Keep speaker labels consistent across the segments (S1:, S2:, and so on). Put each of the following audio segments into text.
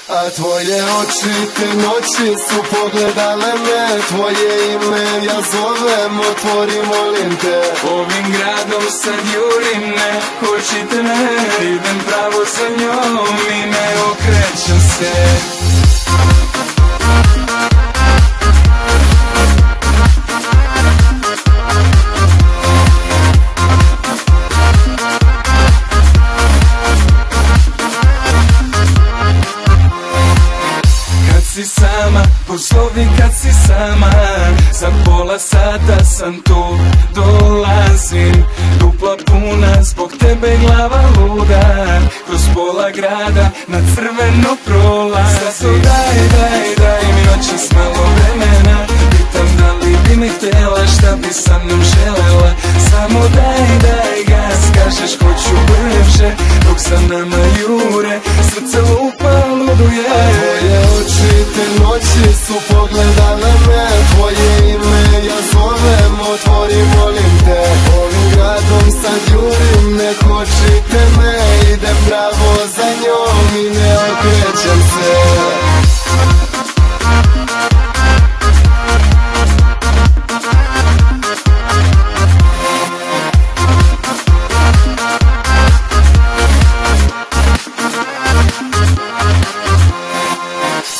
S1: A tvoje oči te noći su pogledale me, tvoje ime ja zovem, otvori molim te.
S2: Ovim gradom sad jurim, ne hoćete me, idem pravo za njom i ne okrećem se. Si sama, pozovi kad si sama, za pola sata sam tu, dolazim, dupla puna, zbog tebe glava luda, kroz pola grada na crveno prolazim. Zato daj mi noćas malo vremena, pitam da li bi mi htjela, šta bi sa mnom želela. Samo daj gas, kažeš hoću brže, dok za nama jure, srce lupa luduje.
S1: Tvoje oči te noći su pogledale me, tvoje ime ja zovem, otvori molim te. Ovim gradom sad jurim, ne kočite me, idem pravo za njom i ne okrećem se.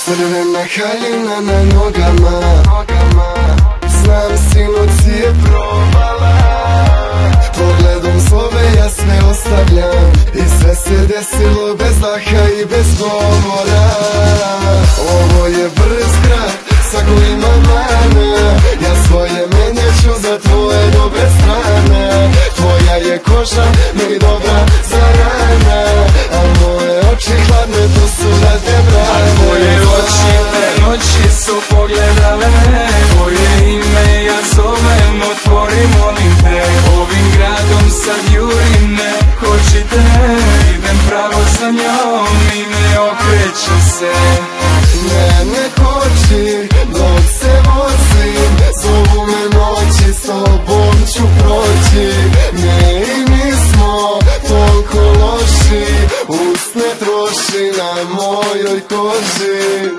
S1: Crvena haljina na nogama, znam sinoć je probala. Pogledom zove ja sve ostavljam i sve se desilo bez daha i bez govora. Ovo je brz grad sa kojima mane, ja svoje menjaću za tvoje dobre strane. Tvoja je koža meni dobra za rane, a moje oči hladne to su da te brane.
S2: Tvoje oči te noći su pogledale me, tvoje ime ja zovem, otvori molim te. Ovim gradom sad jurim, ne hoćete me, idem pravo za njom i ne okrećem se.
S1: Ne koči dok se vozim, zovu me noći, s tobom ću proći. Mi i mi smo toliko loši, usne troši na mojoj koži.